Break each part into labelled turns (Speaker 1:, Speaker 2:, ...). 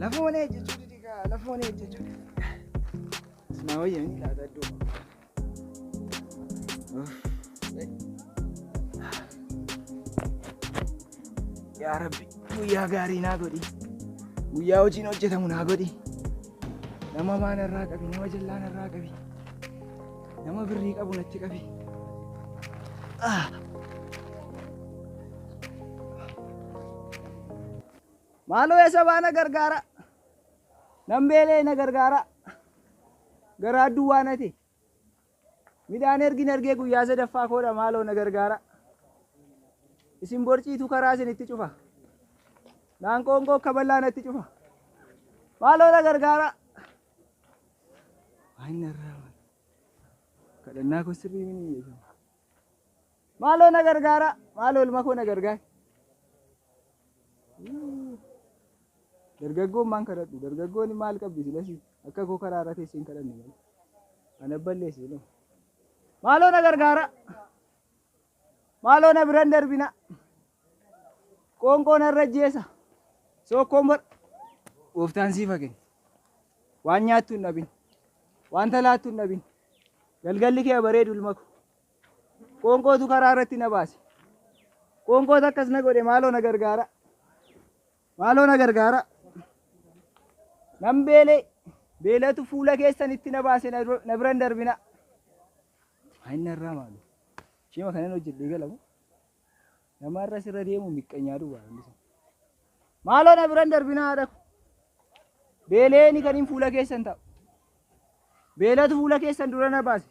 Speaker 1: Lafoonee jechuudha diigaa lafoonee jechuudha. Sinaa wayyaanii laata iddoo. Yaa Rabbi guyyaa gaarii naa godhi. Guyyaa hojiin hojjetamu naa godhi. Nama maan irraa qabi, nama jallaan irraa qabi. Nama birrii qabu natti qabi. Maaloo eessa baana gargaara. Nambeelee na gargaara. Garaa duwwaa nati. Midhaan ergee guyyaa sadaffaa koodha maaloo na gargaara. Isin borciitu karaa isinitti cufa. Naan qoonqoo akka bal'aa natti cufa. Maaloo na gargaara. Waan irraa kadhannaa kun sirrii mini jechuudha. Maaloo na gargaara. Maaloo ilma koo na gargaara. Dargaggoon maan kadhadhu. Dargaggoon maal qabdi silasi akka koo karaa irra teessee hin kadhanne malee. Ana balleesse no. Maaloo na gargaara. Maaloo na biran darbina. Qoonqoo narra jeessa. Sookkoon bar. Gooftaan siifa kenna. Waan nyaattu hin dhabin. Wanta laattu hin dhabin. Galgalli kee bareedu ilma ko. Qoonqootu karaa irratti na baase. Qoonqootu akkas na godhe maaloo na gargaara. Maaloo na gargaara. Nam beelatu fuula keessanitti na baase na biran darbina. Waan irraa maalu. Shima kanan hojjedhee galamu. Nama irra sirra deemu miqqanyaa duwwaa hundisa. Maaloo na biran darbina haadha ko. Beeleeni kan hin fuula keessan ta'u. Beelatu fuula keessan dura na baase.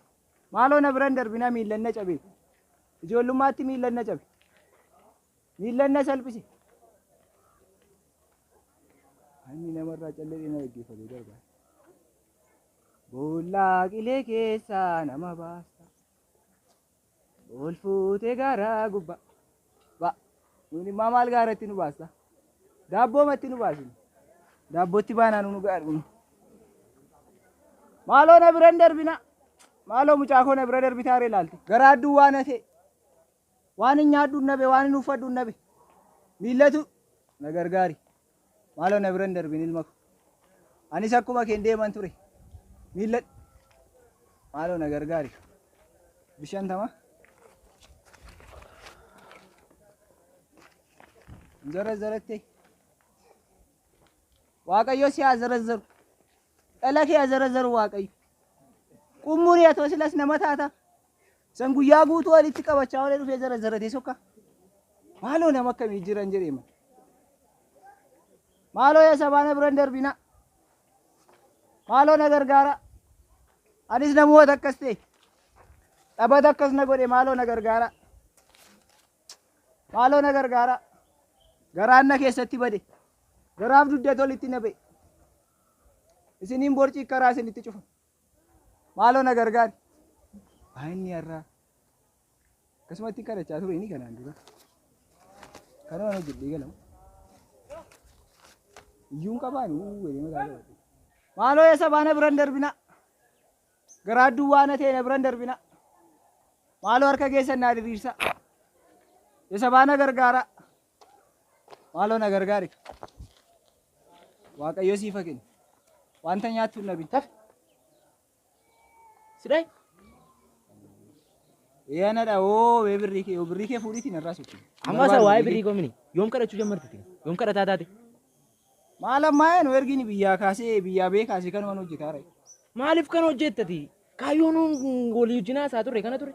Speaker 1: Maaloo na biran darbina miillan na cabe. Ijoollummaatti miillan na cabe. Miillan na salphise. Ani namarraa callee na dhaggeeffate darba. Boollaa qilee keessaa nama baasa. Ol fuutee garaa gubbaa. Ba. Nuni maal gaaratti nu baasta? Daabboo matti nu baasin. Daabbootti baanaan nu gaadhu. Maaloo na biran darbina. Maaloo mucaakoo na bira darbitaaree ilaalte. Garaa duwwaa na ta'e. Waan hin nyaadhu nabe waan hin uffadhu nabe. Miillatu na gargaari. Maaloo na biran darbin ilma ko. Anis akkuma keen deeman ture. Miilladhu. Maaloo na gargaari. Bishaan tama. Zarazzaratti. Waaqayyo si haa zarazzaru. Dhala kee haa zarazzaru Waaqayyo. Qummuun yaa silas nama taata. San guyyaa guutuu walitti qabachaa olee dhufee zarazzarate sokka. Maaloo nama akkamii jiran jedhee ma. Maaloo yaa sabaana biran darbina. Maaloo na gargaara. Anis namoota akkas ta'e. Dhabata akkas na godhe maaloo na gargaara. Maaloo na gargaara. Garaan na keessatti bade. Garaaf dudda tolitti na ba'e. Isiniin borcii karaa isinitti cufa. Maaloo na gargaari. Baay'inni har'aa. Akkasumatti kadhachaa ture inni kanaan dura. Kanuma hojjedhee galamu. Iyyuun qabaan waliin magaalaa. Maaloo yaa sabaana biran darbina. Garaa duwwaa na ta'e na biran darbina. Maaloo harka keessan naa diriirsa. Yaa sabaana gargaara. Maaloo na gargaari. Waaqayyo siifa kenna. Wanta nyaattu na bintaaf. Sidai. Yana da birrii kee fuudhiitiin irraa suuqi.
Speaker 2: Amma isa waa'ee birrii koomini yoom kadhachuu jammartiti? Yoom kadhataa taate?
Speaker 1: Maal ammaa nu ergini biyyaa kaasee biyyaa bee kaasee kanuma hojjetaa ra'e.
Speaker 2: Maaliif kan hojjettati? Kaayyoon walii wajjinaa isaa turre kana ture.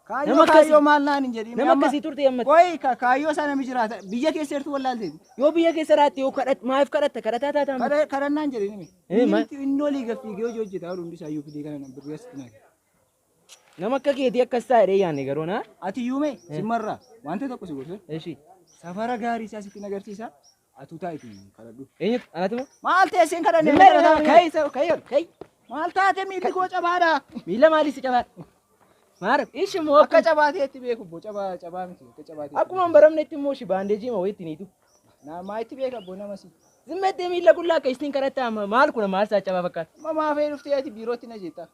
Speaker 1: Kaayyoo maal naan hin jedhin.
Speaker 2: Nama akkasii turte yammatti.
Speaker 1: Qoy kaayyoo sana mi jiraata biyya keessa jirtu wallaalteeti.
Speaker 2: Yoo biyya keessa raatti yoo maaliif kadhatta kadhataa taata?
Speaker 1: Kadhannaan jedhin mi. Inni olii gaffii yoo hojjetaa hundi isaayyuu fidee kana birrii asitti naa.
Speaker 2: Nama akka keetii akkas taa'ee yaanne garuu na.
Speaker 1: Ati yuume simmarraa wanta tokko si gorsa.
Speaker 2: Eeshi.
Speaker 1: Safara gaarii isaa sitti agarsiisa. Atu taa'iti kadhadhu.
Speaker 2: Eenyu anatuma?
Speaker 1: Maal teesseen kadhannee?
Speaker 2: Kai.
Speaker 1: Maal taate miilli koo cabaadha.
Speaker 2: Miila maaliif si cabaadha? Maara ishi moo
Speaker 1: akka cabaateetti beeku bo cabaa miti akka cabaatee.
Speaker 2: Akkuma hin baramnetti immoo shi baandeejii ma wayitti niitu.
Speaker 1: Maa itti beeka bo nama si.
Speaker 2: Zimmettee miila qullaa akka istiin kadhattaa maal kuna maal saa cabaa fakkaata?
Speaker 1: Mamaa fee dhuftee ati biirootti na jetta.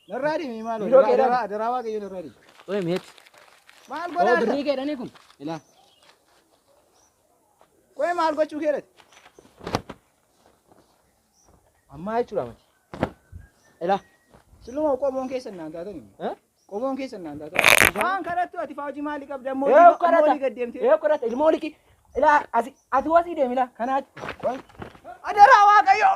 Speaker 1: Narraa deemi maal
Speaker 2: Biiroo keedhaa.
Speaker 1: Daraa waaqayyo narraa deemi.
Speaker 2: Oye meet.
Speaker 1: Maal godhaa?
Speaker 2: Birrii keedhanii kun.
Speaker 1: Ilaa. Qoy maal gochuu keedhate?
Speaker 2: Ammaa jechuudha mati. Ilaa.
Speaker 1: Siluma qomoon keessa naan taatanii. Qomoon keessa naan taatanii. Waan kadhattu ati fa'aa hojii maalii qabda ammoo moolii gad deemtee.
Speaker 2: Kadhata ilmoo liqii. Ilaa ati wasii deemi ilaa kanaa.
Speaker 1: Adaraa waaqayyo.